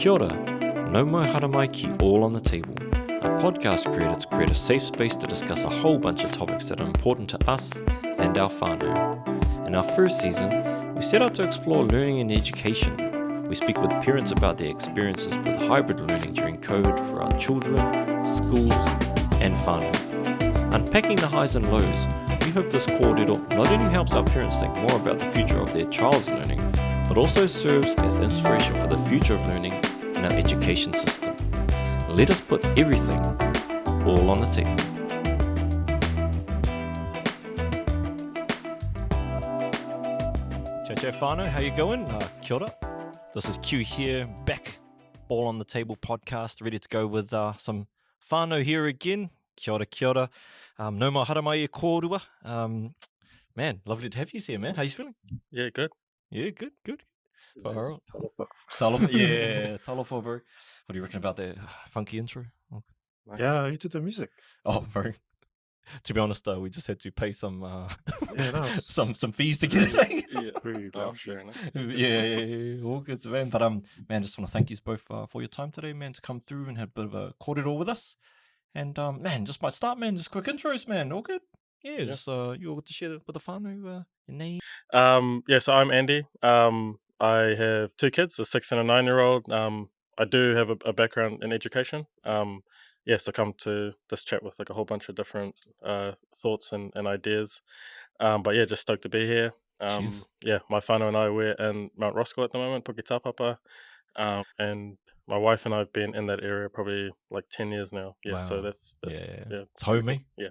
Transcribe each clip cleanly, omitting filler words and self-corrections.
Kia ora, no mai hara mai ki All on the Table, a podcast created to create a safe space to discuss a whole bunch of topics that are important to us and our whānau. In our first season, we set out to explore learning and education. We speak with parents about their experiences with hybrid learning during COVID for our children, schools, and whānau. Unpacking the highs and lows, we hope this koorero not only helps our parents think more about the future of their child's learning, but also serves as inspiration for the future of learning in our education system. Let us put everything all on the table. Ciao whānau, how you going? Kia ora. This is Q here, back, All on the Table podcast, ready to go with some whānau here again. Kia ora, kia ora. No mai hara mai e kōrua. Man, lovely to have you here, man. How you feeling? Yeah, good. Yeah, good. All right. Talofa. Talofa, yeah, talofa, bro. What do you reckon about that funky intro? Oh, Nice. Yeah, you did the music. bro. To be honest, we just had to pay some Yeah, nice. some fees to get it. Yeah, Very oh, loud. sure enough. yeah, all good, man. But man, just want to thank you both for your time today, man, to come through and have a bit of a koorero with us. And man, just might start, man. Just quick intros, man. All good. Yeah, Yeah. just you all get to share with the whānau your name. Yeah, so I'm Andy. I have two kids, a 6 and a 9-year-old. I do have a background in education. So come to this chat with like a whole bunch of different thoughts and ideas. But yeah, just stoked to be here. Cheers. Yeah, my whānau and I, we're in Mount Roskill at the moment, Puke Tāpapa. And my wife and I have been in that area probably like 10 years now. Yeah, so Wow. that's Yeah. it's It's pretty homey. cool. Yeah.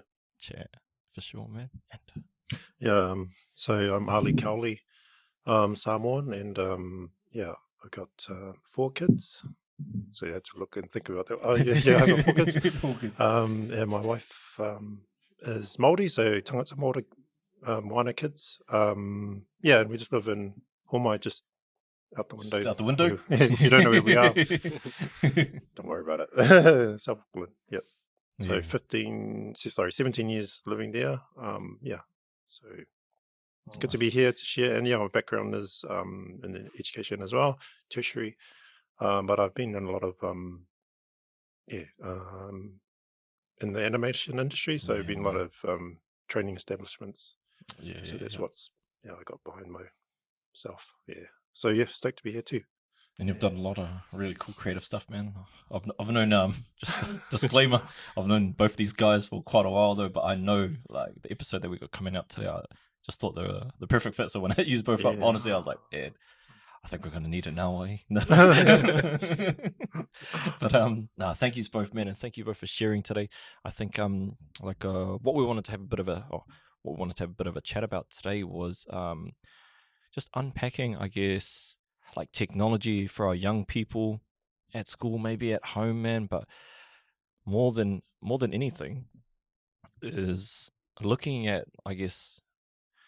Yeah, for sure, man. And, Yeah, so I'm Ali Kauli, Samoan, and I got 4 kids. So you had to look and think about that. Oh, yeah, I got 4 kids. all good. And my wife is Māori, so tangata Māori, Whaanau kids. And we just live in Homai, just out the window. Just out the window? You don't know where we are. Don't worry about it. South Auckland, yep. So Yeah. 17 years living there. So Oh, good to nice. be here to share. And my background is in education as well, tertiary. But I've been in a lot of in the animation industry. So I've been in a lot of training establishments. Yeah, So that's yeah. what's I got behind myself. Yeah. So yeah, stoked to be here too. And you've done a lot of really cool creative stuff, man. I've known just disclaimer, I've known both these guys for quite a while though, but I know like the episode that we got coming out today, I just thought they were the perfect fit. So when I hit you both up, Yeah. honestly, I was like, yeah, I think we're gonna need it now, eh? But thank you both, man, and thank you both for sharing today. I think what we wanted to have a bit of a chat about today was just unpacking, I guess, like technology for our young people at school, maybe at home, man. But more than anything, is looking at, I guess,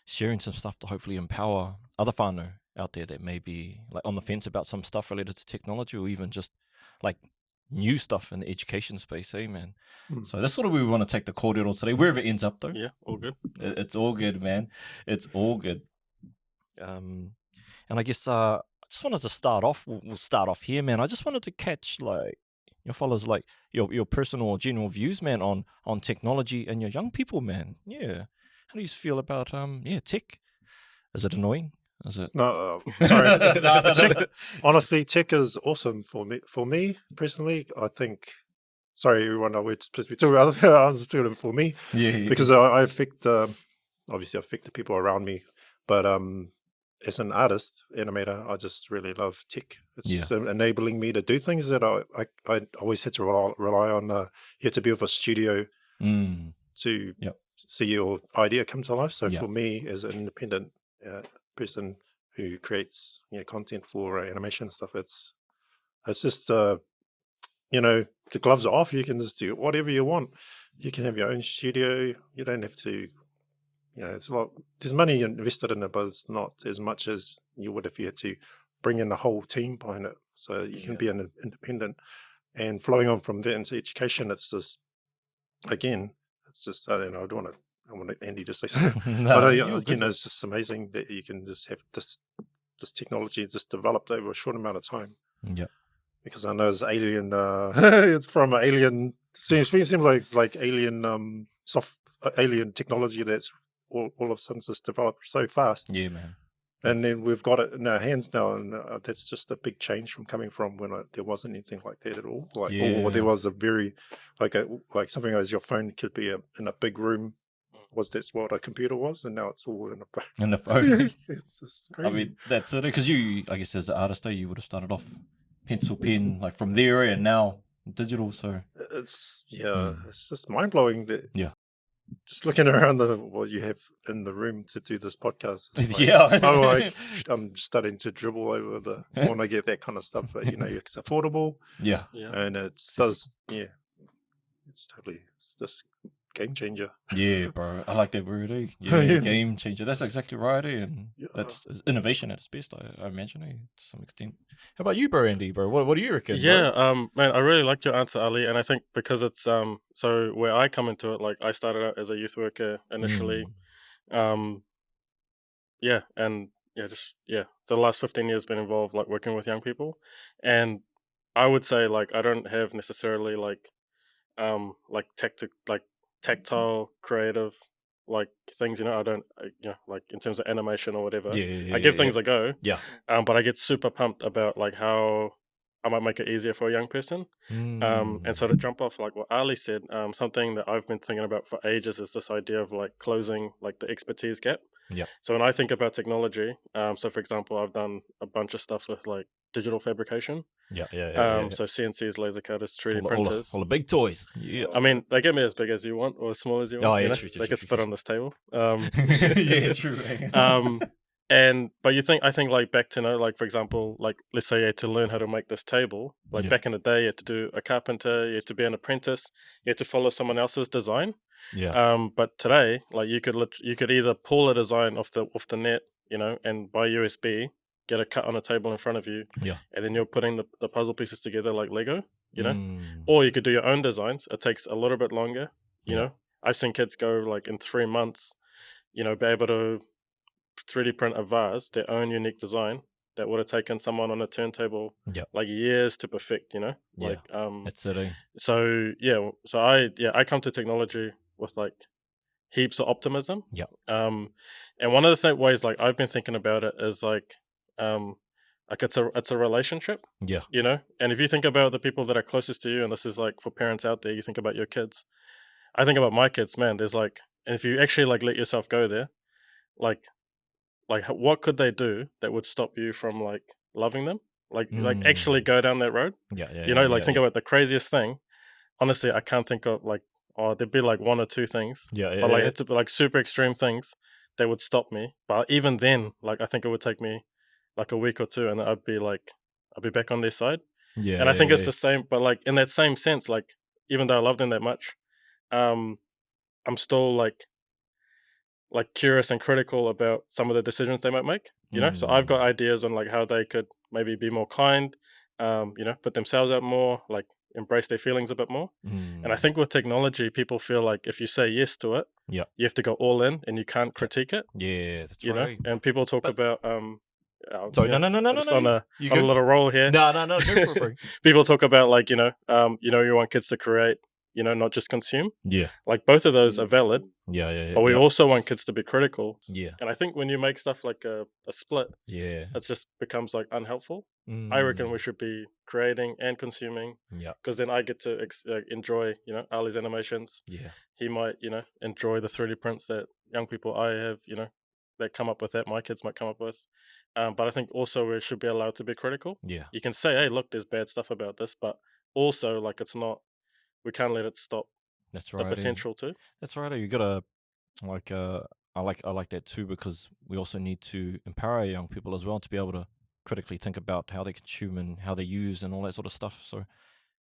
sharing some stuff to hopefully empower other whānau out there that may be like on the fence about some stuff related to technology, or even just like new stuff in the education space, eh, man? So that's sort of where we want to take the koorero today, wherever it ends up, though. Yeah, all good. It's all good, man. It's all good. And I guess I just wanted to start off. We'll start off here, man. I just wanted to catch like your fellas, like your personal or general views, man, on technology and your young people, man. Yeah. How do you feel about tech? Is it annoying? Is it? No, sorry. No. Tech, honestly, tech is awesome for me personally. I think. Sorry, everyone. We're supposed to be talking about others too, for me, Yeah. because I affect obviously I affect the people around me, but as an artist, animator, I just really love tech. It's just enabling me to do things that I always had to rely on. You had to be with a studio to see your idea come to life. So for me, as an independent person who creates content for animation and stuff, it's just the gloves are off. You can just do whatever you want. You can have your own studio. You don't have to. It's a lot. There's money invested in it, but it's not as much as you would if you had to bring in the whole team behind it. So you can be an independent, and flowing on from there into education, it's just it's just I don't know. I want Andy to say something. No, But it's just amazing that you can just have this technology just developed over a short amount of time. Yeah. because I know it's alien. It's from an alien. Seems like it's like alien alien technology that's all of a sudden just developed so fast. Yeah, man. And then we've got it in our hands now, and that's just a big change from coming from when there wasn't anything like that at all. Like, or there was a very like something as your phone could be in a big room. That's what a computer was, and now it's all in a phone. In the phone. It's just crazy. I mean, that's it. Because you, I guess, as an artist, you would have started off pencil, pen, like from there, and now digital. So it's it's just mind blowing that. Yeah. Just looking around what you have in the room to do this podcast. Like, yeah. I'm starting to dribble over when I get that kind of stuff, but it's affordable. Yeah. And it does, it's just game changer. Yeah, bro. I like that word, eh? Yeah, game changer. That's exactly right, eh? And that's innovation at its best, I imagine, eh? To some extent. How about you, bro, Andy, bro? What do you reckon? Yeah, man, I really like your answer, Ali, and I think because it's so where I come into it, like I started out as a youth worker initially, so the last 15 years been involved like working with young people, and I would say like I don't have necessarily like tactile creative like things, I don't like in terms of animation or whatever. I give things a go, but I get super pumped about like how I might make it easier for a young person. And so to jump off like what Ali said, something that I've been thinking about for ages is this idea of like closing like the expertise gap. So when I think about technology, so for example, I've done a bunch of stuff with like digital fabrication. So CNCs, laser cutters, 3D printers. All the big toys. Yeah. I mean, they get me as big as you want or as small as you want. Oh, yeah, true, they can fit on this table. Yeah, true. But I think like back to like for example, like let's say you had to learn how to make this table. Like back in the day, you had to do a carpenter, you had to be an apprentice, you had to follow someone else's design. But today, like you could either pull a design off the net, and by USB get a cut on a table in front of you, and then you're putting the puzzle pieces together like Lego, or you could do your own designs. It takes a little bit longer, I've seen kids go like in 3 months, be able to 3D print a vase, their own unique design that would have taken someone on a turntable like years to perfect, like that's it. So I come to technology with like heaps of optimism. And one of the ways like I've been thinking about it is like it's a relationship. And if you think about the people that are closest to you, and this is like for parents out there, you think about your kids. I think about my kids, man. There's like, and if you actually like let yourself go there, like what could they do that would stop you from like loving them? Like actually go down that road. Think about the craziest thing. Honestly, I can't think of like, there'd be like one or two things. But like it's like super extreme things that would stop me. But even then, like I think it would take me like a week or two, and I'd be back on their side. And I think it's the same, but like in that same sense, like even though I love them that much, I'm still like curious and critical about some of the decisions they might make. So I've got ideas on like how they could maybe be more kind, put themselves out more, like embrace their feelings a bit more. And I think with technology, people feel like if you say yes to it, you have to go all in and you can't critique it. That's right. And people talk about sorry, no. On a little roll here. No. People talk about like you want kids to create, not just consume. Like both of those are valid. But we also want kids to be critical. And I think when you make stuff like a split, it just becomes like unhelpful. I reckon we should be creating and consuming. Because then I get to enjoy, Ali's animations. He might, enjoy the 3D prints that young people I have, that come up with that my kids might come up with. But I think also we should be allowed to be critical. You can say, hey, look, there's bad stuff about this, but also like we can't let it stop. That's right. The potential too. That's right. You gotta like I like that too, because we also need to empower young people as well to be able to critically think about how they consume and how they use and all that sort of stuff. So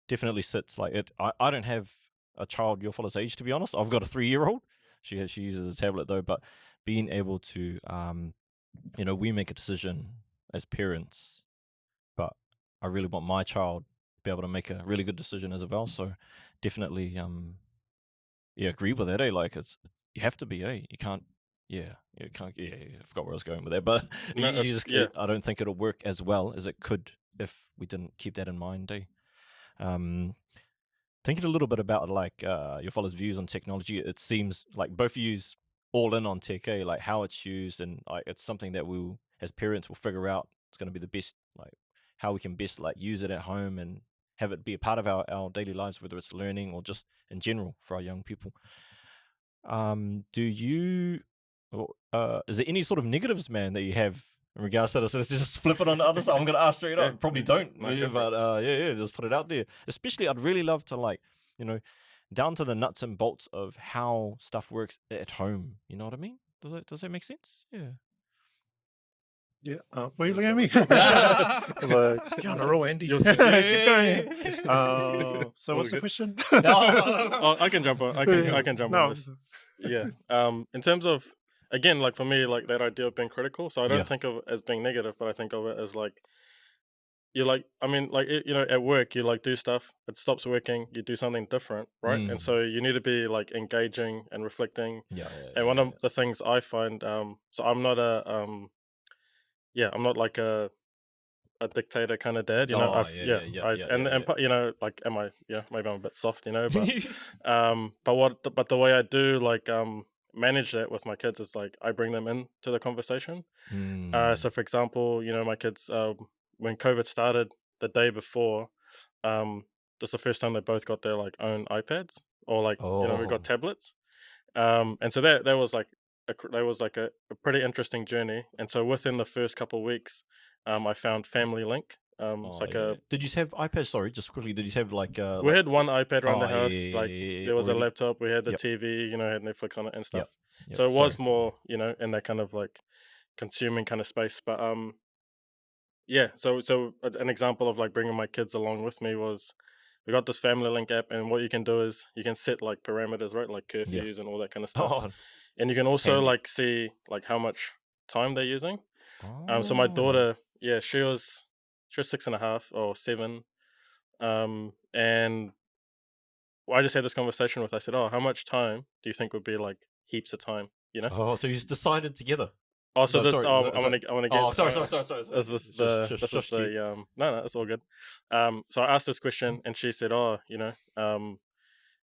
definitely sits like it. I don't have a child your fella's age, to be honest. I've got a 3-year-old. She uses a tablet though, but being able to we make a decision as parents, but I really want my child to be able to make a really good decision as well. So definitely agree with that, like you have to be, you can't I forgot where I was going with that, but I don't think it'll work as well as it could if we didn't keep that in mind, eh? Thinking a little bit about like your fellows' views on technology, it seems like both of you's all in on tech, eh? Like how it's used, and like it's something that we, as parents, will figure out. It's going to be the best, like how we can best like use it at home and have it be a part of our daily lives, whether it's learning or just in general for our young people. Do you? Is there any sort of negatives, man, that you have in regards to this? Let's just flip it on the other side. I'm going to ask straight up. Probably don't, but just put it out there. Especially, I'd really love to, like, down to the nuts and bolts of how stuff works at home. You know what I mean? Does that make sense? Yeah. Yeah. Why are you looking at me? I was like, you're on a roll, Andy. Keep going. So what's the question? Oh, I can jump on. I can jump on this. Yeah. In terms of, again, like for me, like that idea of being critical. So I don't think of it as being negative, but I think of it as like, you like, I mean, like, at work, you like do stuff, it stops working, you do something different, right? And so you need to be like engaging and reflecting. And one of the things I find, so I'm not I'm not like a dictator kind of dad, like, am I? Yeah, maybe I'm a bit soft, but the way I do like manage that with my kids is like I bring them into the conversation. So for example, my kids, when COVID started the day before, that's the first time they both got their like own iPads or like we got tablets, and so that was like a pretty interesting journey. And so within the first couple of weeks, I found Family Link. It's like Did you have iPads? Sorry, just quickly. Did you have like we had one iPad around the house. There was a laptop. We had the TV. Had Netflix on it and stuff. So it was more, in that kind of like consuming kind of space. But so an example of like bringing my kids along with me was we got this Family Link app, and what you can do is you can set like parameters, right, like curfews and all that kind of stuff. And you can also like see like how much time they're using. So my daughter, she was 6.5 or 7, and I just had this conversation with. I said, "Oh, how much time do you think would be like heaps of time?" Oh, so you just decided together. Oh, so this. I want to get. Oh, sorry. Is this the? No, it's all good. So I asked this question, and she said, "Oh,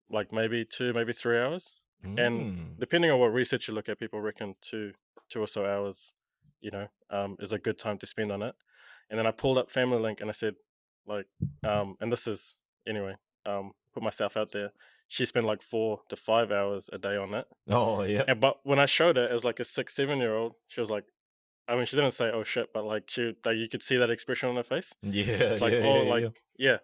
like maybe 2, maybe 3 hours." And depending on what research you look at, people reckon 2 or so hours, is a good time to spend on it. And then I pulled up Family Link and I said, like, and this is anyway, put myself out there. She spent like 4 to 5 hours a day on it. Oh yeah. But when I showed her as like a 6, 7-year-old, she was like, I mean, she didn't say "oh shit," but like you could see that expression on her face. Yeah, it's like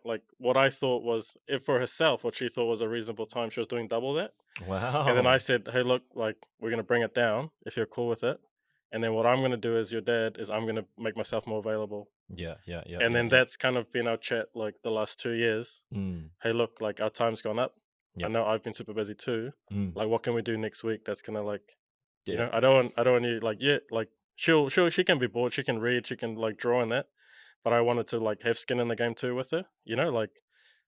like what I thought was, if for herself, what she thought was a reasonable time, she was doing double that. Wow. And then I said, "Hey, look, like we're gonna bring it down if you're cool with it. And then what I'm gonna do as your dad is I'm gonna make myself more available." Yeah. And then that's kind of been our chat like the last 2 years. Hey, look, like our time's gone up. I know I've been super busy too. Like, what can we do next week that's gonna like, I don't want you like like. She can be bored, she can read, she can like draw in that, but I wanted to like have skin in the game too with her, like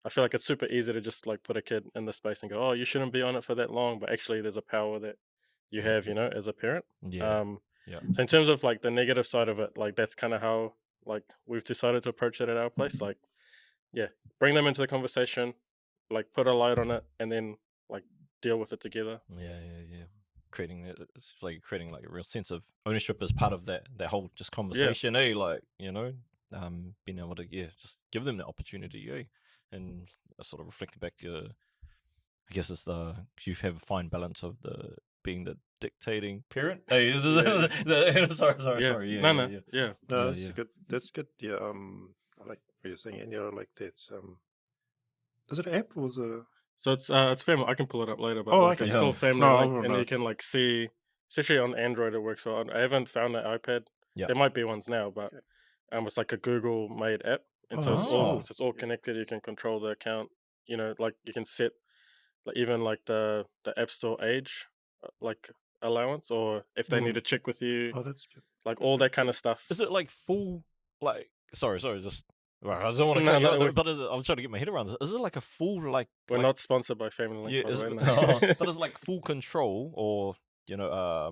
I feel like it's super easy to just like put a kid in the space and go, oh, you shouldn't be on it for that long, but actually there's a power that you have, as a parent. So in terms of like the negative side of it, like that's kind of how like we've decided to approach it at our place. Like bring them into the conversation, like put a light on it, and then like deal with it together. Creating like a real sense of ownership as part of that whole just conversation, like being able to just give them the opportunity, and sort of reflect back I guess it's you have a fine balance of the being the dictating parent. Sorry. No, that's good. Yeah. I like what you're saying, and like that's is it an app or is it So it's Family. I can pull it up later, but it's called Family Link, and you can like see, especially on Android, it works well. I haven't found an iPad. There might be ones now, but it's like a Google made app, and so it's all connected. You can control the account. Like you can set like even like the App Store age, like allowance, or if they need to check with you. Oh, that's good. Like all that kind of stuff. Is it like full? Like sorry, just. I don't want to cut you out, but I'm trying to get my head around this. Is it like a full like? We're not sponsored by Family Link. But it's like full control or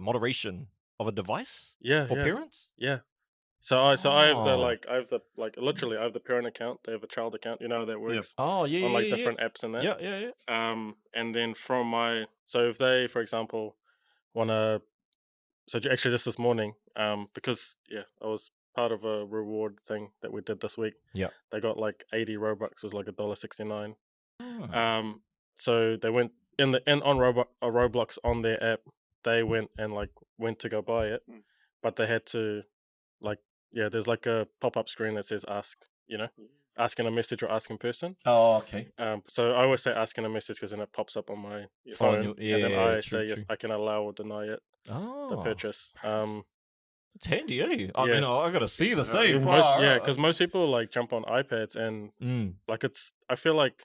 moderation of a device. For parents. Yeah. So I have the Oh. literally I have the parent account. They have a child account. You know how that Yeah. works Oh, yeah, on like yeah, yeah. different apps and that. Yeah. And then from so if they, for example, wanna, actually just this morning, because I was part of a reward thing that we did this week. Yeah. They got like 80 Robux, was like $1.69. Oh. So they went on Roblox on their app. They went to go buy it, but they had to there's like a pop up screen that says ask, ask in a message or ask in person. Oh, okay. So I always say ask in a message because then it pops up on my Phone, phone, and then I true, say yes, true. I can allow or deny it, the Oh, purchase. it's handy, eh? I Yeah. mean, I gotta see the Yeah, same. yeah. Because most people like jump on iPads and like I feel like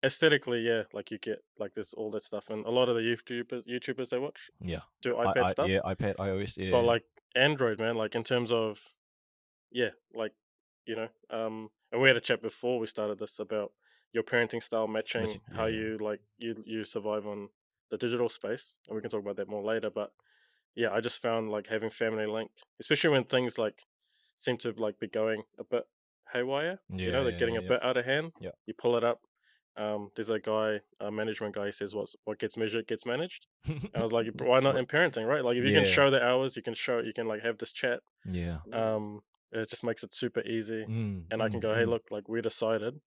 aesthetically, like you get like this all that stuff, and a lot of the YouTubers they watch Yeah. do iPad stuff. Yeah, iPad, iOS, yeah. But like Android, man, like in terms of like and we had a chat before we started this about your parenting style matching how Yeah. you you survive on the digital space, and we can talk about that more later. But I just found like having family link, especially when things like seem to like be going a bit haywire, they're getting a bit out of hand. Yeah. You pull it up. There's a guy, a management guy, he says what gets measured gets managed. And I was like, why not in parenting, right? Like if you can show the hours, you can like have this chat. Yeah. It just makes it super easy, Mm, and I can go, hey, look, like we decided.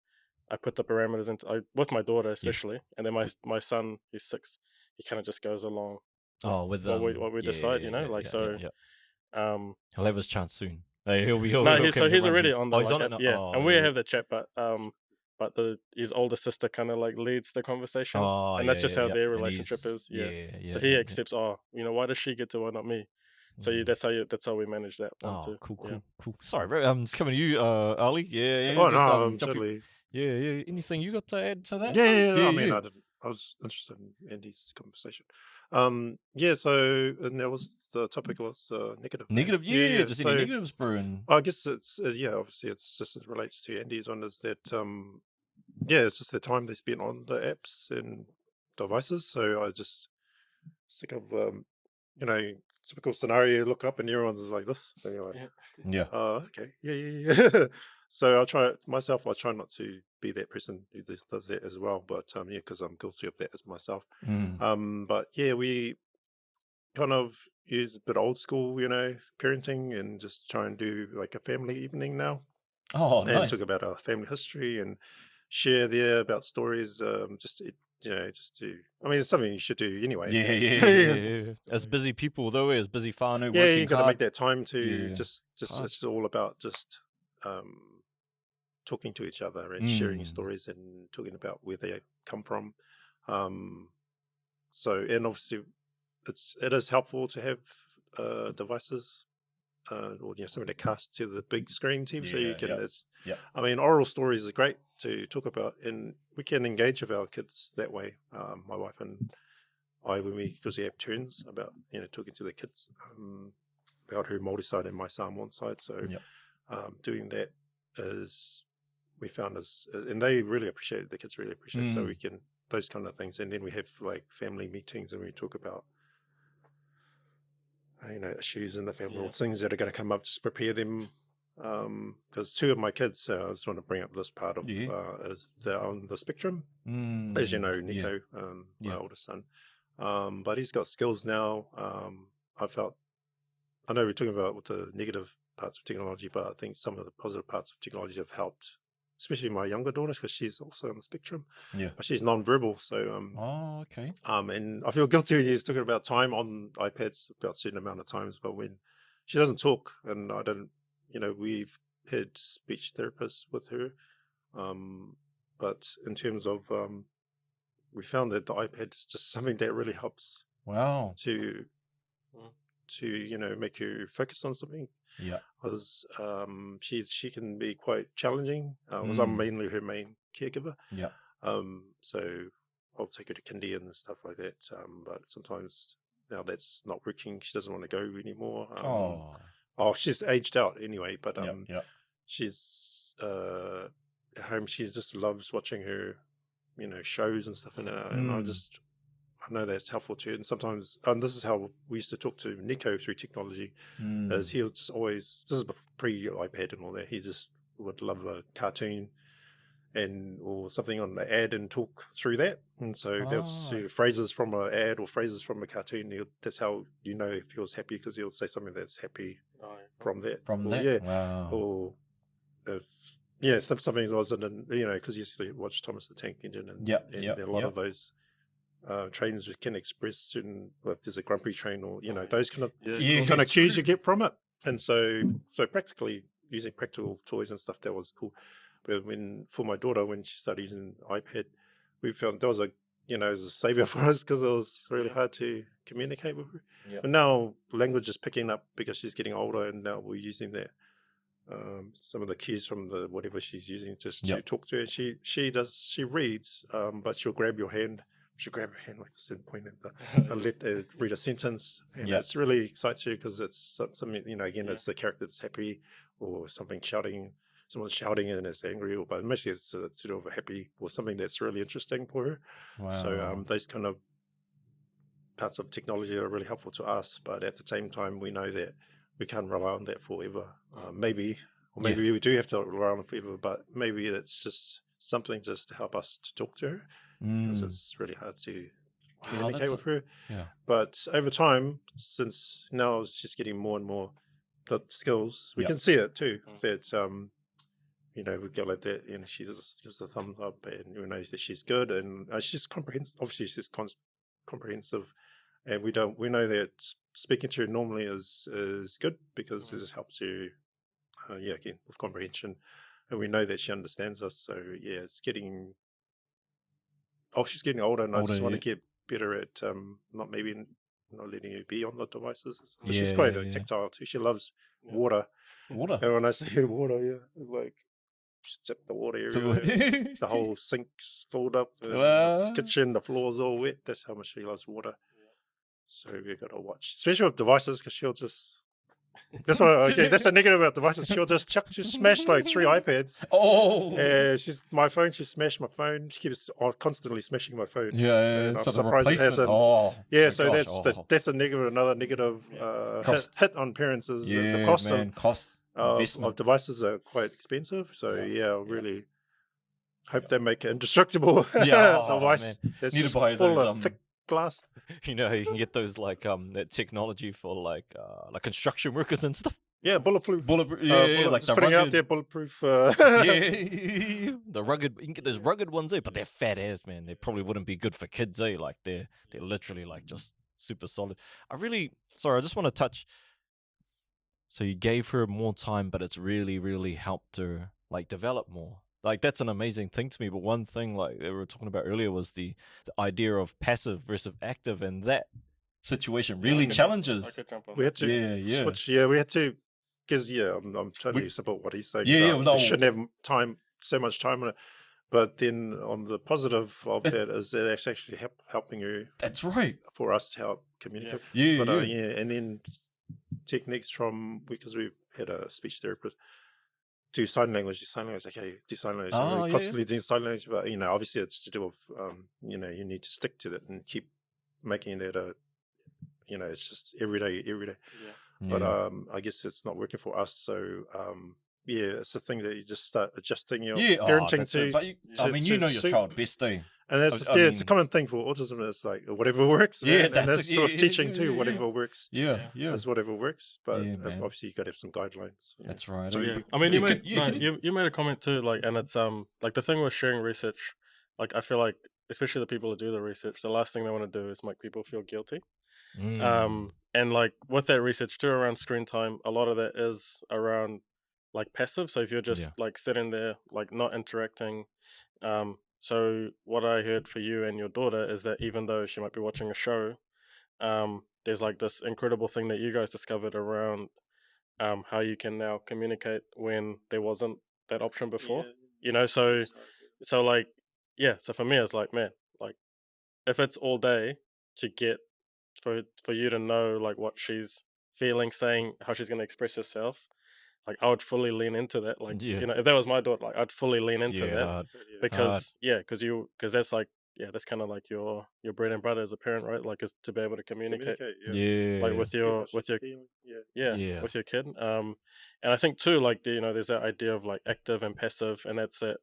I put the parameters into with my daughter especially, and then my son, he's 6. He kind of just goes along with what we decide, so. He'll have his chance soon. He'll No, he'll come he's one of already these. on Oh, the he's like on it app, now. yeah, Oh, and we yeah. have the chat, but his older sister kind of like leads the conversation, Oh, and that's yeah, just yeah, how yeah. their And relationship he's is, So yeah, he yeah. accepts, why does she get to, why not me? So that's how we manage that one Oh, too. cool. Sorry, bro. I'm just coming to you, Ali. Yeah. Oh Just no, I'm jump. totally. Yeah. Anything you got to add to that? Yeah. I mean, Yeah. I didn't. I was interested in Andy's conversation. Yeah. So, and that was the topic was negative. Negative, Yeah. just any So, negatives, bro. And I guess it's obviously it's just it relates to Andy's one is that it's just the time they spend on the apps and devices. So I just think of typical scenario. You look up and everyone's is like this, and you're like, yeah. okay, yeah. So I try myself. I try not to be that person who does that as well. But because I'm guilty of that as myself. But yeah, we kind of use a bit old school, parenting, and just try and do like a family evening now. Oh, And nice. talk about our family history and share there about stories. Just to. I mean, it's something you should do anyway. Yeah. As busy people though, as busy whānau, Yeah, working you got to hard. make that time to Yeah, just hard. it's all about just talking to each other and sharing stories and talking about where they come from. So, and obviously it is helpful to have devices or something to cast to the big screen TV so you can I mean, oral stories are great to talk about, and we can engage with our kids that way. My wife and I, because we have turns about talking to the kids about her Māori side and my Samoan side. So doing that is we found and they really appreciate it. The kids really appreciate it. So we can those kind of things, and then we have like family meetings and we talk about issues in the family or things that are going to come up. Just prepare them. Because 2 of my kids, I just want to bring up this part of is they're on the spectrum, as you know, Nico, my oldest son. But he's got skills now. I know we're talking about the negative parts of technology, but I think some of the positive parts of technology have helped, especially my younger daughter, because she's also on the spectrum. Yeah. But she's non-verbal, so oh, okay. and I feel guilty when he's talking about time on iPads about a certain amount of times, but when she doesn't talk and I don't, we've had speech therapists with her, but in terms of we found that the iPad is just something that really helps. Wow. To make you focus on something. Yeah. Because she can be quite challenging. Because I'm mainly her main caregiver. Yeah. So I'll take her to kindy and stuff like that. But sometimes now that's not working. She doesn't want to go anymore. She's aged out anyway. But she's at home. She just loves watching her, shows and stuff. And I just I know that's helpful too. And sometimes, this is how we used to talk to Nico through technology. Is he'll just always, this is pre-iPad and all that, he just would love a cartoon or something on the ad and talk through that. And so they'll see phrases from an ad or phrases from a cartoon. That's how you know if he was happy, because he'll say something that's happy from that. Yeah. Wow. Or if something wasn't, because you used to watch Thomas the Tank Engine and a lot of those trains can express certain, if there's a grumpy train or those kind of cues you get from it. And so practically using practical toys and stuff, that was cool. But for my daughter, when she started using iPad, we found that was it was a savior for us, because it was really hard to communicate with her. But now language is picking up because she's getting older, and now we're using that. Some of the cues from the whatever she's using just to talk to her. She reads, but she'll grab your hand. She'll grab her hand like this and point at and let her read a sentence, and it's really excites you, because it's something again, it's the character that's happy, or something someone's shouting and it's angry, but mostly it's sort of a happy or something that's really interesting for her. Wow. So those kind of parts of technology are really helpful to us, but at the same time we know that we can't rely on that forever. Maybe we do have to rely on it forever, but maybe it's just something just to help us to talk to her, because it's really hard to communicate with her. But over time, since now she's getting more and more the skills, we can see it too, that we go like that, and she just gives a thumbs up, and we know that she's good, and she's comprehensive. Obviously, she's comprehensive, and we know that speaking to her normally is good, because it just helps you, again, with comprehension, and we know that she understands us. So it's getting. She's getting older, and I just want to get better at not letting her be on the devices. But she's quite tactile too. She loves water. Water. And when I say water, like. Tip the water everywhere. The whole sink's filled up, the kitchen, the floor's all wet. That's how much she loves water. So we've got to watch, especially with devices, because she'll just. That's why. Okay, that's the negative about devices. She'll just smash like 3 iPads. My phone. She smashed my phone. She keeps constantly smashing my phone. And I'm surprised it hasn't. So that's a negative. Another negative hit on parents is the cost of devices are quite expensive. So really hope they make an indestructible device that's need just to buy full those, of thick glass. You can get those that technology for like construction workers and stuff. Yeah, bulletproof. Like the putting out there bulletproof. The rugged. You can get those rugged ones, but they're fat ass, man. They probably wouldn't be good for kids, Like they're literally like just super solid. I just want to touch. So you gave her more time, but it's really, really helped her like develop more. Like that's an amazing thing to me. But one thing like we were talking about earlier was the idea of passive versus active, and that situation really challenges. We had to switch. We had to, because I'm totally support what he's saying. We shouldn't have so much time on it. But then on the positive of that is that it's actually helping you. That's right. For us to help communicate. And then techniques because we've had a speech therapist do sign language. Okay, do sign language. We're constantly doing sign language, but obviously it's to do with you need to stick to that and keep making that it's just every day. But I guess it's not working for us. So it's a thing that you just start adjusting your parenting to. But your child best, And it's a common thing for autism. It's like whatever works. And that's sort of teaching too. Whatever works. Is whatever works. But obviously you got to have some guidelines. That's right. So you made a comment too, and it's like the thing with sharing research. Like I feel like, especially the people who do the research, the last thing they want to do is make people feel guilty. And like with that research too around screen time, a lot of that is around like passive. So if you're just like sitting there, like not interacting. So what I heard for you and your daughter is that even though she might be watching a show, there's like this incredible thing that you guys discovered around how you can now communicate when there wasn't that option before. So like, so for me it's like, man, like if it's all day to get for you to know like what she's feeling, saying how she's going to express herself, like I would fully lean into that. Like if that was my daughter, like I'd fully lean into that because that's like that's kind of like your bread and butter as a parent, right? Like, is to be able to communicate like Yeah. with your feeling. Yeah. with your kid. And I think too, like there's that idea of like active and passive, and that's it.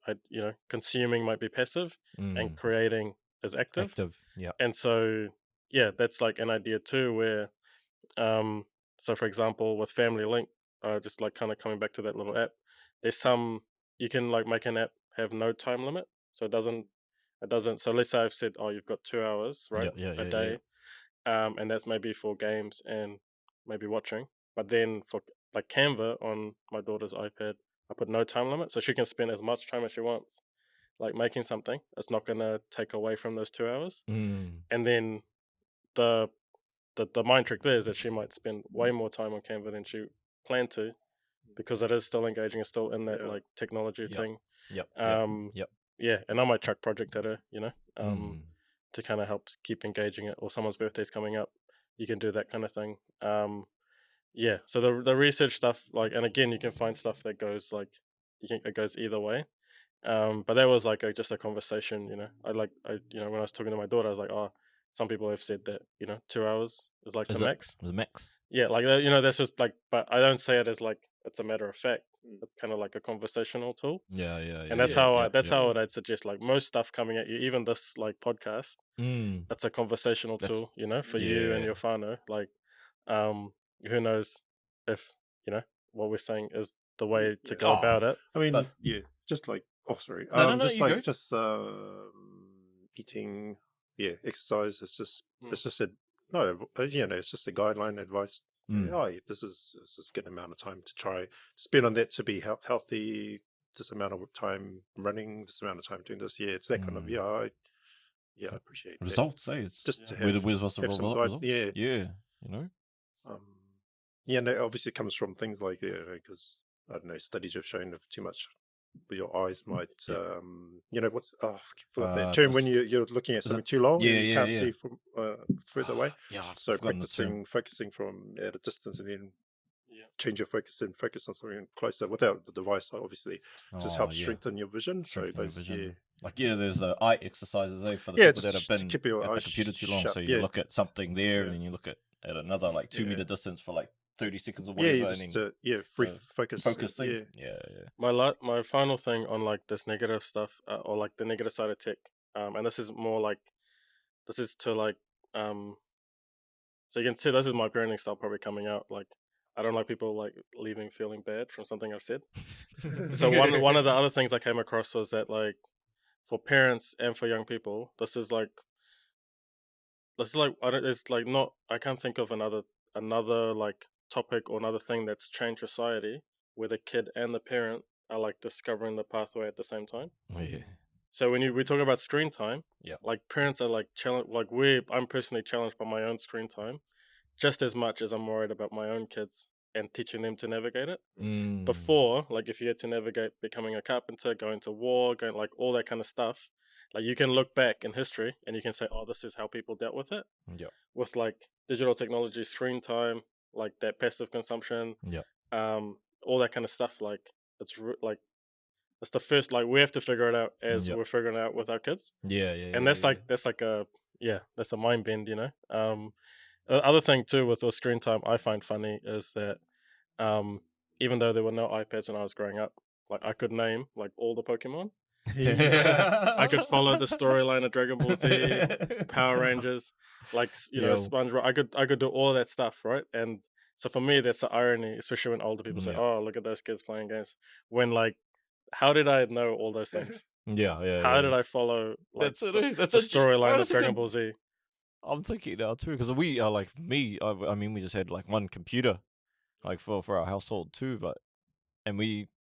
Consuming might be passive, and creating is active. Active. Yeah. And so that's like an idea too, where so for example with Family Link, just like kind of coming back to that little app, there's some you can like make an app have no time limit, so it doesn't. So let's say I've said, oh, you've got 2 hours, right, a day, and that's maybe for games and maybe watching. But then for like Canva on my daughter's iPad, I put no time limit, so she can spend as much time as she wants, like making something. It's not gonna take away from those 2 hours. And then the the mind trick there is that she might spend way more time on Canva than she planned to, because it is still engaging, it's still in that like technology thing. Yep. Yep. Yeah, and I might chuck projects at her, to kind of help keep engaging it. Or someone's birthday's coming up, you can do that kind of thing. Yeah, so the research stuff, like, and again, you can find stuff that goes like it goes either way. But that was like just a conversation, when I was talking to my daughter, I was like, oh, some people have said that 2 hours is like the max. The max. Yeah, like that's just like, but I don't say it as like it's a matter of fact. It's kind of like a conversational tool. Yeah. And that's how I'd suggest, like, most stuff coming at you, even this like podcast, it's a conversational tool, for you and your whānau. Like, who knows if what we're saying is the way to go about it. I mean, just like sorry, No, just you like go. just eating, exercise. It's just a no, it's just a guideline advice. This is a good amount of time to try to spend on that to be healthy. This amount of time running, this amount of time doing this. It's that kind of I appreciate results. That. It's just to have some results. Yeah. And that obviously comes from things like because I don't know, studies have shown if too much, your eyes might what's I forgot that term when you're looking at something too long and you can't see from further away. So focusing from at a distance, and then change your focus and focus on something closer without the device. Obviously, just helps strengthen your vision. There's eye exercises for the people that have been keep your at the computer too long. So you look at something there, and then you look at another like 2 meter distance for like 30 seconds or whatever. Focusing. My final thing on like this negative stuff, or like the negative side of tech, and this is more like so you can see this is my parenting style probably coming out. Like, I don't like people like leaving feeling bad from something I've said. So one of the other things I came across was that, like, for parents and for young people, I can't think of another like topic or another thing that's changed society where the kid and the parent are like discovering the pathway at the same time. So when we talk about screen time, like, parents are like challenged. Like, I'm personally challenged by my own screen time just as much as I'm worried about my own kids and teaching them to navigate it. Before, like, if you had to navigate becoming a carpenter, going to war, going like all that kind of stuff, like, you can look back in history and you can say, oh, this is how people dealt with it. With like digital technology, screen time, like that passive consumption, all that kind of stuff. Like, it's the first, like, we have to figure it out as we're figuring it out with our kids. And that's a mind bend, The other thing too with the screen time I find funny is that even though there were no iPads when I was growing up, like, I could name like all the Pokemon. I could follow the storyline of Dragon Ball Z, Power Rangers, like, SpongeBob. I could do all that stuff, right? And so for me, that's the irony, especially when older people say, "Oh, look at those kids playing games." When, like, how did I know all those things? How did I follow like the storyline of Dragon Ball Z? I'm thinking now too, because we are like me. I mean, we just had like one computer, like for our household too,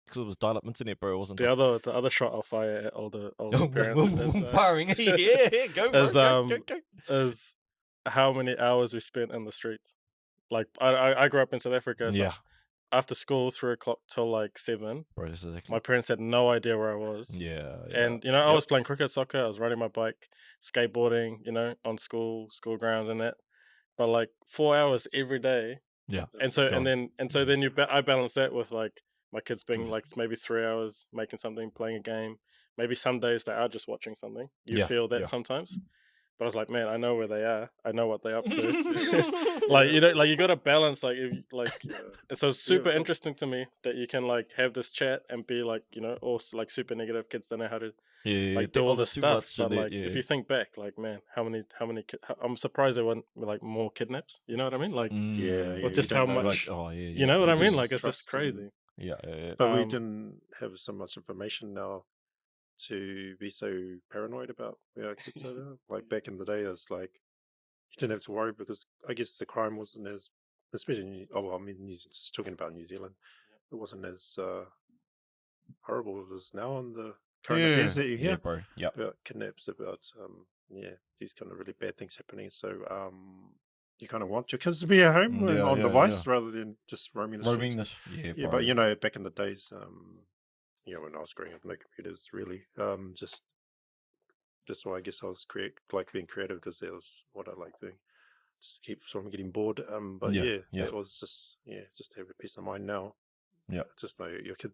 because it was dial-up internet, bro. It wasn't the other shot I'll fire at older parents is firing. Go, bro, go. Is how many hours we spent in the streets. Like, I grew up in South Africa, so after school 3 o'clock till like 7, bro, my parents had no idea where I was. And I was playing cricket, soccer, I was riding my bike, skateboarding, on school grounds and that. But like 4 hours every day. And so then I balance that with like my kids being like maybe 3 hours making something, playing a game. Maybe some days they are just watching something. You feel that sometimes. But I was like, man, I know where they are. I know what they're up to. Like, you know, like you got to balance, like, and so it's super interesting to me that you can like have this chat and be like, you know, all like super negative. Kids don't know how to like do all this stuff. But like, if you think back, like, man, how many? I'm surprised there weren't like more kidnaps. You know what I mean? Like, or just how much? Like, you know what I mean? Like, it's just crazy. But we didn't have so much information now to be so paranoid about where our kids are now. Like back in the day, it's like you didn't have to worry because I guess the crime wasn't as, especially just talking about New Zealand, it wasn't as horrible as now on the current affairs that you hear about kidnaps, about these kind of really bad things happening. So you kind of want your kids to be at home on device rather than just roaming the streets. But you know, back in the days, you know, when I was growing up, no computers really. Just that's why I guess I was being creative, because that was what I like doing. Just keep from getting bored. But that was just just to have a peace of mind now. Yeah, just know your kid.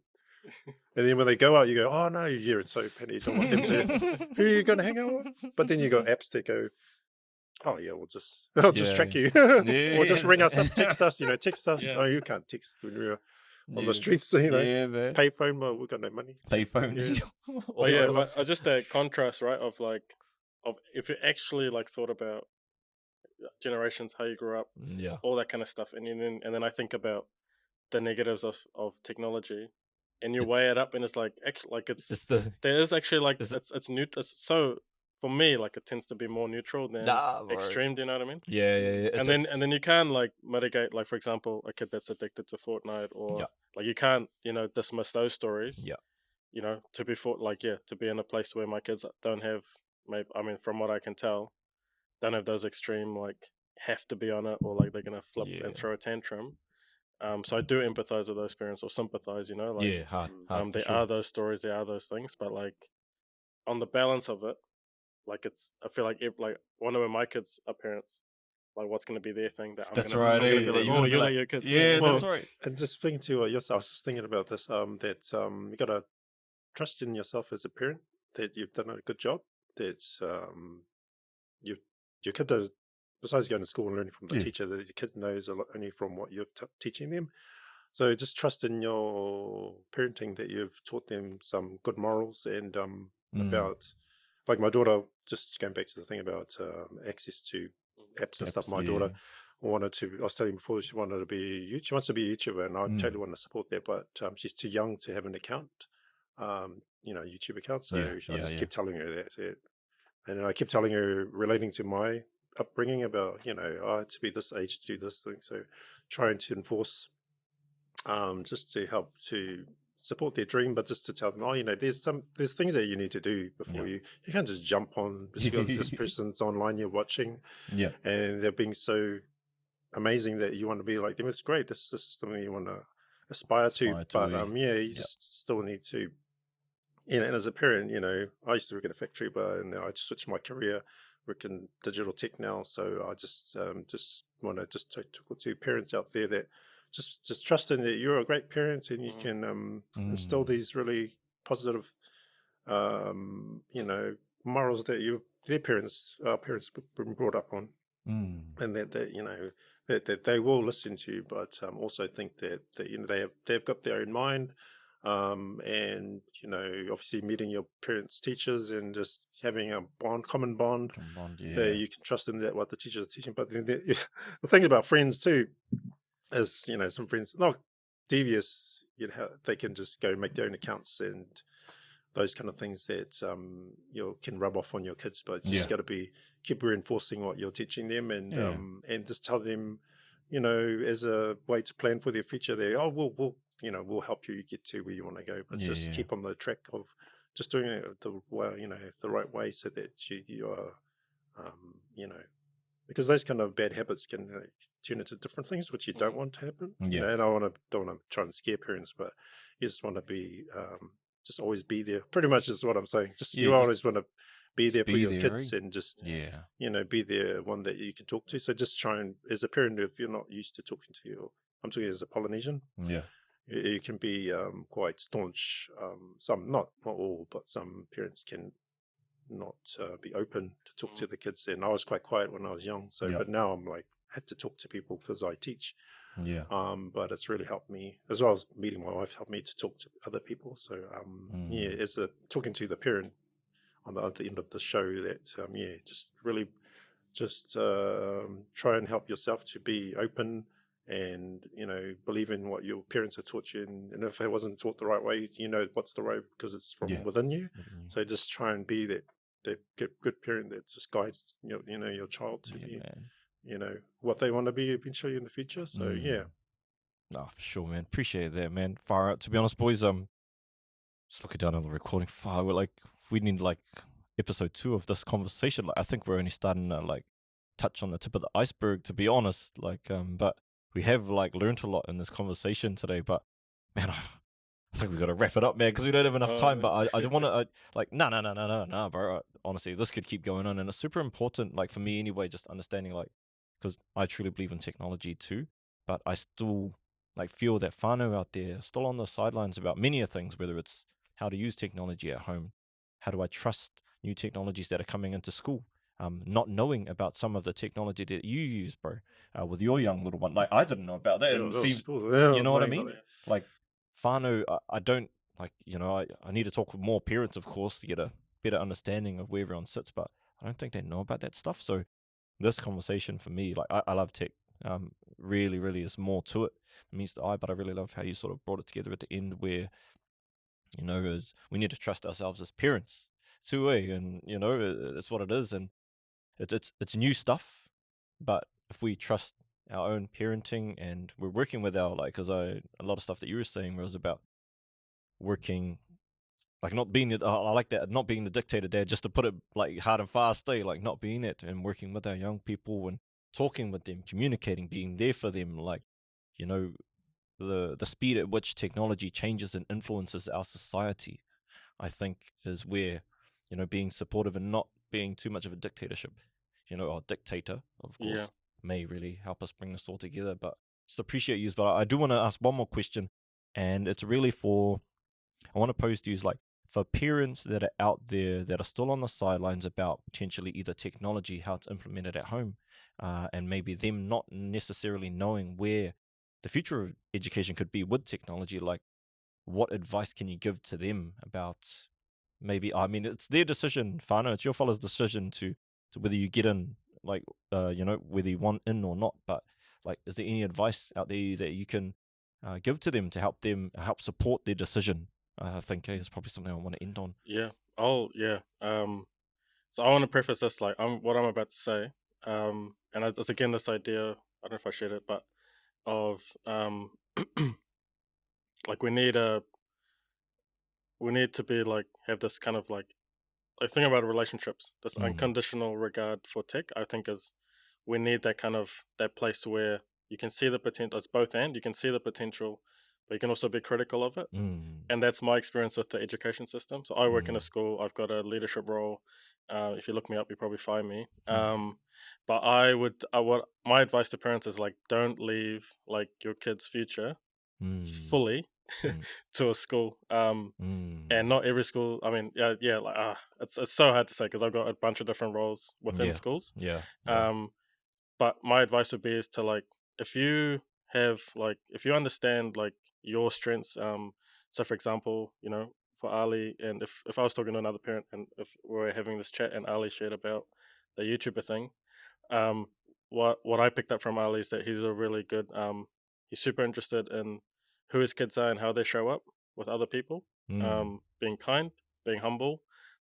And then when they go out, you go, oh no, it's so panicky. You don't want them to. Who are you going to hang out with? But then you got apps that go, oh yeah, I'll just track you, or just ring us up, text us. Text us. Oh, you can't text when we're on the streets. Pay phone. Well, we've got no money. Pay phone. But just that contrast, right? Of if you actually like thought about generations, how you grew up, all that kind of stuff, and then I think about the negatives of technology, and you weigh it up, and it's like actually like there is actually like it's new. So for me, like it tends to be more neutral than extreme. Do you know what I mean? Yeah. And then you can like mitigate, like for example, a kid that's addicted to Fortnite, or like you can't dismiss those stories. To be to be in a place where my kids don't have, from what I can tell, don't have those extreme like have to be on it, or like they're gonna flip and throw a tantrum. So I do empathize with those parents, or sympathize, hard there are those stories, there are those things, but like on the balance of it, like I feel like one of my kids are parents, like what's going to be their thing that I'm gonna be like, oh, you'll let your kids. That's right. And just speaking to yourself, I was just thinking about this, that you got to trust in yourself as a parent, that you've done a good job, that your kid does, besides going to school and learning from the teacher, that your kid knows a lot only from what you're teaching them. So just trust in your parenting, that you've taught them some good morals, and about, like my daughter, just going back to the thing about access to apps and stuff. My daughter I was telling you before, she wants to be a YouTuber, and I totally want to support that, but she's too young to have an account, YouTube account. So I just keep telling her that. And I keep telling her, relating to my upbringing, about, I had to be this age to do this thing. So trying to enforce, just to help to support their dream, but just to tell them, there's things that you need to do before you can't just jump on just because this person's online you're watching, and they're being so amazing that you want to be like them. It's great. This is something you want to aspire to, but you just still need to. And as a parent, I used to work in a factory, but I switched my career, work in digital tech now. So I just want to just talk to parents out there, that just trust in that you're a great parent, and you can instill these really positive, morals that our parents have been brought up on, and that they will listen to you, but also think that they've got their own mind. And obviously meeting your parents' teachers, and just having a common bond, that you can trust in that what the teachers are teaching. But then the thing about friends too is, some friends not devious, they can just go make their own accounts and those kind of things that can rub off on your kids. But you just got to keep reinforcing what you're teaching them, and just tell them, as a way to plan for their future, we'll help you get to where you want to go, but just keep on the track of just doing it the right way, so that you are, because those kind of bad habits can turn into different things which you don't want to happen. And I don't want to try and scare parents, but you just want to be, just always be there. Pretty much is what I'm saying. You always want to be there for your kids, and just be there, one that you can talk to. So just try and, as a parent, if you're not used to talking to I'm talking as a Polynesian, you can be quite staunch. Some, not all, but some parents can not be open to talk to the kids. And I was quite quiet when I was young. So, Yeah. but now I'm like, have to talk to people because I teach. Yeah. But it's really helped me, as well as meeting my wife, helped me to talk to other people. So, yeah, it's talking to the parent on the end of the show that, yeah, just really just try and help yourself to be open and, you know, believe in what your parents have taught you. And if it wasn't taught the right way, you know what's the right, because it's from within you. So just try and be that good parent that just guides your child to be, man. you know, what they want to be eventually in the future. So yeah. No, for sure, man. Appreciate that, man. Far out. To be honest, boys, just looking down on the recording file, we need like episode 2 of this conversation. Like, I think we're only starting to like touch on the tip of the iceberg, to be honest. Like, but we have like learned a lot in this conversation today. But man, I think we got to wrap it up, man, because we don't have enough time. But I don't want to like, no, bro. Honestly, this could keep going on, and it's super important. Like for me, anyway, just understanding like, because I truly believe in technology too, but I still like feel that whānau out there still on the sidelines about many of things, whether it's how to use technology at home, how do I trust new technologies that are coming into school, not knowing about some of the technology that you use, bro, with your young little one. Like I didn't know about that, and see, you know what I mean? Like whānau, I don't like, I need to talk with more parents, of course, to get a better understanding of where everyone sits, but I don't think they know about that stuff. So this conversation for me, like I love tech. Really, really is more to it. It means the eye, but I really love how you sort of brought it together at the end where, is we need to trust ourselves as parents too, and it's what it is, and it's new stuff, but if we trust our own parenting and we're working with our because a lot of stuff that you were saying was about working, like not being I like that, not being the dictator dad, just to put it like hard and fast, like not being it, and working with our young people and talking with them, communicating, being there for them, like you know the speed at which technology changes and influences our society, I think, is where being supportive and not being too much of a dictatorship, or dictator, of course, may really help us bring this all together. But just appreciate you. But I do want to ask one more question, and it's really I want to pose to you, like, for parents that are out there that are still on the sidelines about potentially either technology, how it's implemented at home, and maybe them not necessarily knowing where the future of education could be with technology, like, what advice can you give to them about maybe, I mean, it's their decision, whānau, it's your fella's decision to whether you get in, like, whether you want in or not, but, like, is there any advice out there that you can give to them to help support their decision? I think is probably something I want to end on. Yeah. Oh, yeah. So I want to preface this like what I'm about to say, and it's again this idea. I don't know if I shared it, but of like we need to be like have this kind of like think about relationships. This unconditional regard for tech, I think, is we need that kind of that place where you can see the potential. It's both and you can see the potential, but you can also be critical of it. And that's my experience with the education system. So I work in a school. I've got a leadership role. If you look me up, you probably find me. But what my advice to parents is like, don't leave like your kid's future fully to a school. And not every school. I mean, like it's so hard to say because I've got a bunch of different roles within schools. But my advice would be is to like if you understand like your strengths. So for example, for Ali, and if I was talking to another parent, and if we're having this chat, and Ali shared about the YouTuber thing, what I picked up from Ali is that he's a really good. He's super interested in who his kids are and how they show up with other people. Being kind, being humble,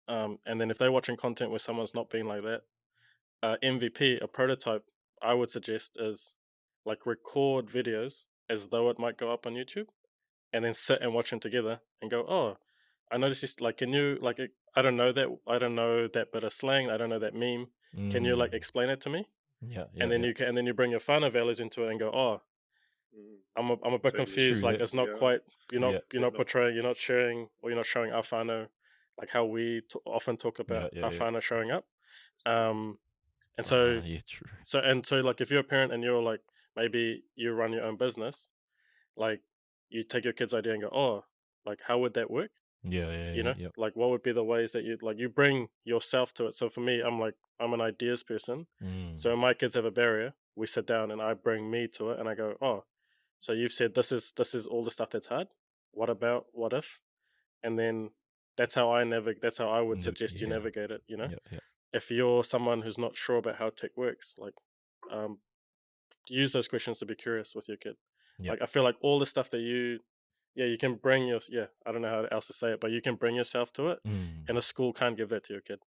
and then if they're watching content where someone's not being like that, MVP, a prototype, I would suggest is like record videos as though it might go up on YouTube, and then sit and watch them together and go, oh, I noticed this. Like, can you like? I don't know that bit of slang. I don't know that meme. Can you like explain it to me? And then you bring your whānau values into it and go, oh, I'm a bit confused. Like it's not quite you're not portraying, you're not sharing, or you're not showing our whānau like how we often talk about our whānau showing up. And so so like if you're a parent and you're like maybe you run your own business, like you take your kid's idea and go, oh, like how would that work? You know, Yeah. like what would be the ways that you bring yourself to it. So for me, I'm an ideas person. So my kids have a barrier. We sit down and I bring me to it, and I go, oh, so you've said this is all the stuff that's hard. What about what if? And then that's how I navigate. That's how I would suggest you Yeah. navigate it. You know, Yeah. if you're someone who's not sure about how tech works, like um, use those questions to be curious with your kid. Yep. Like I feel like all the stuff that you can bring I don't know how else to say it, but you can bring yourself to it, and a school can't give that to your kid.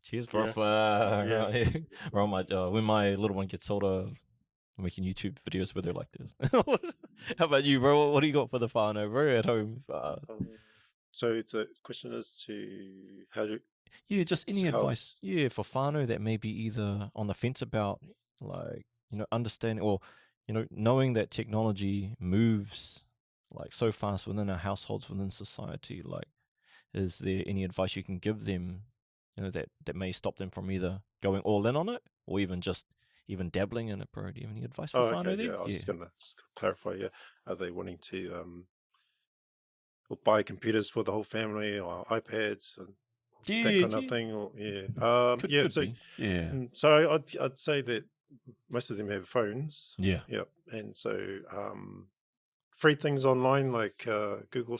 Cheers, You bro. know? Yeah. Bro, when my little one gets older, I'm making YouTube videos where they're like this. How about you, bro? What do you got for the whānau, bro, at home? So the question is to how do Yeah, just any so how- advice, for whānau that may be either on the fence about, like, understanding or, knowing that technology moves like so fast within our households, within society. Like, is there any advice you can give them, that may stop them from either going all in on it or even dabbling in it, bro? Do you have any advice for whānau okay, there? yeah, I was just gonna clarify. Yeah, are they wanting to or buy computers for the whole family or iPads and that kind of thing? Or Could so be. Yeah. so I'd say that most of them have phones. Yeah. Yep, and so free things online like Google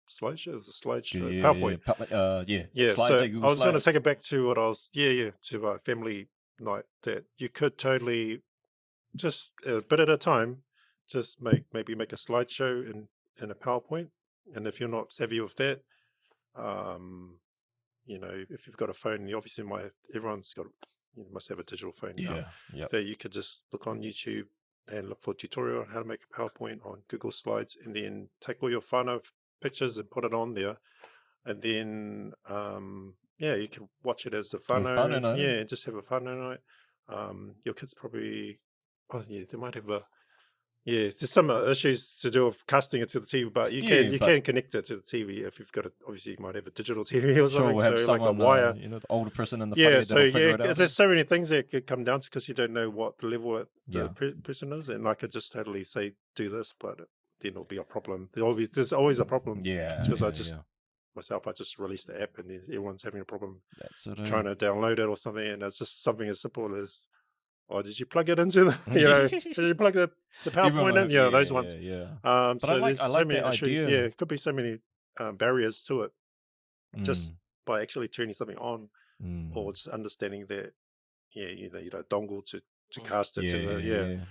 slideshows, PowerPoint. Yeah, Slides so at I Google was going to Slides. take it back to what I was, to family night, that you could totally just a bit at a time, just maybe make a slideshow in a PowerPoint. And if you're not savvy with that, if you've got a phone, you obviously everyone's got, must have a digital phone now. Yeah. So you could just look on YouTube and look for a tutorial on how to make a PowerPoint on Google Slides, and then take all your whānau pictures and put it on there. And then, you can watch it as a whānau. night. Yeah, just have a whānau night. Your kids probably, they might have there's some issues to do with casting it to the TV, but you can connect it to the TV if you've got it. Obviously, you might have a digital TV or something, We'll have like a wire. the older person in the fire that'll figure it out. There's so many things that could come down to, because you don't know what the level the Yeah. person is, and I could just totally say do this, but then it'll be a problem. There's always a problem. Yeah. because I just released the app, and then everyone's having a problem That's it. trying to download it or something, and it's just something as simple as, did you plug it into the, did you plug the PowerPoint in? Yeah, those ones. Yeah. But so there's so many that issues. idea. Yeah, it could be so many barriers to it, just by actually turning something on, or just understanding that, dongle to cast it to the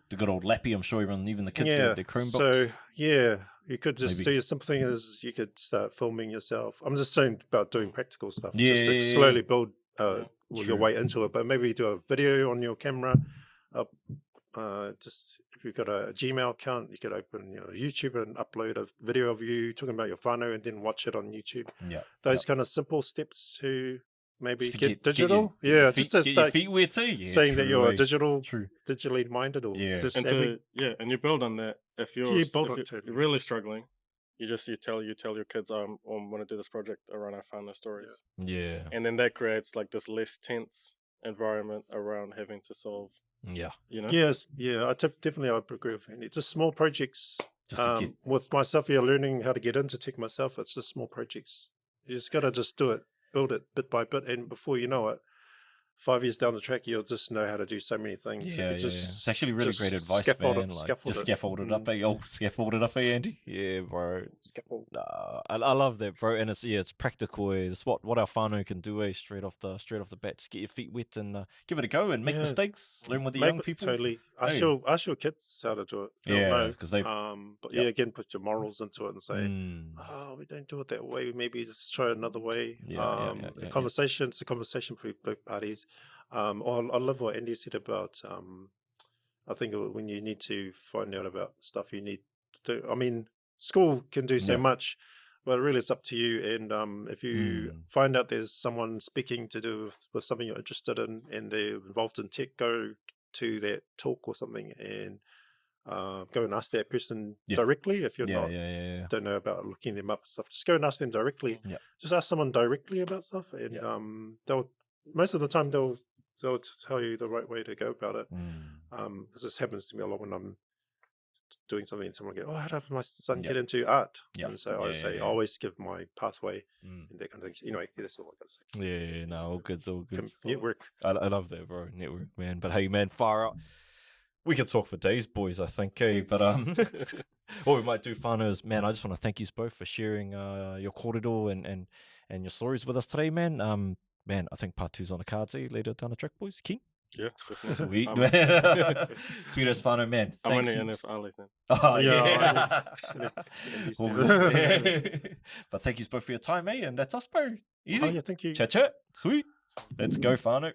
the good old lappy. I'm sure even the kids their Chromebooks. So you could just do something thing is you could start filming yourself. I'm just saying about doing practical stuff, just to slowly build your way into it. But maybe do a video on your camera. Just if you've got a Gmail account, you could open YouTube and upload a video of you talking about your whānau, and then watch it on YouTube. Yeah, those kind of simple steps to maybe Just to get digital. Just to get your start feet wet too. saying that you're True. digitally minded, or just and you build on that. If you're totally. really struggling, you tell your kids, I want to do this project around our whānau stories. Yeah. And then that creates like this less tense environment around having to solve. Yeah. Yes. Yeah. I definitely agree with Andy. Just small projects. With myself, learning how to get into tech myself. It's just small projects. You just got to just do it, build it bit by bit, and before you know it, 5 years down the track, you'll just know how to do so many things. It's actually really great advice, man. Scaffold it up, scaffold it up, Andy. Yeah, bro. Scaffold. I love that, bro. And it's practical. It's what our whānau can do, straight off the bat. Just get your feet wet and give it a go and make mistakes. Learn with the young people. Totally. Ask your kids how to do it. Because they. But again, put your morals into it and say, we don't do it that way. Maybe just try another way. It's a conversation for both parties. I love what Andy said about. I think when you need to find out about stuff, you need to do. I mean, school can do so much, but really it's up to you. And if you find out there's someone speaking to do with something you're interested in, and they're involved in tech, go to that talk or something, and go and ask that person directly. If you're don't know about looking them up and stuff, just go and ask them directly. Just ask someone directly about stuff, and they'll most of the time they'll tell you the right way to go about it. This happens to me a lot when I'm doing something and someone go, oh, how did my son Yeah. get into art? Yeah. And so I Yeah, say, yeah. always give my pathway Mm. and that kind of thing. Anyway, that's all I got to say. Yeah, no, all good, all good. Network. I love that, bro. Network, man. But hey, man, far out. We could talk for days, boys, I think, eh? But what we might do, whānau, is, man, I just want to thank you both for sharing your kōrero and your stories with us today, man. Man, I think part 2's on the cards, eh? Later down the track, boys. Keen? Yeah, Sweet. definitely. Sweet as whānau, man. I'm Thanks only in heaps. it for Ali's then. Oh, Yeah, yeah. These All days. good. But thank you both for your time, eh? And that's us, bro. Easy. Oh, yeah, thank you. Chat, chat. Sweet. Let's go, whānau.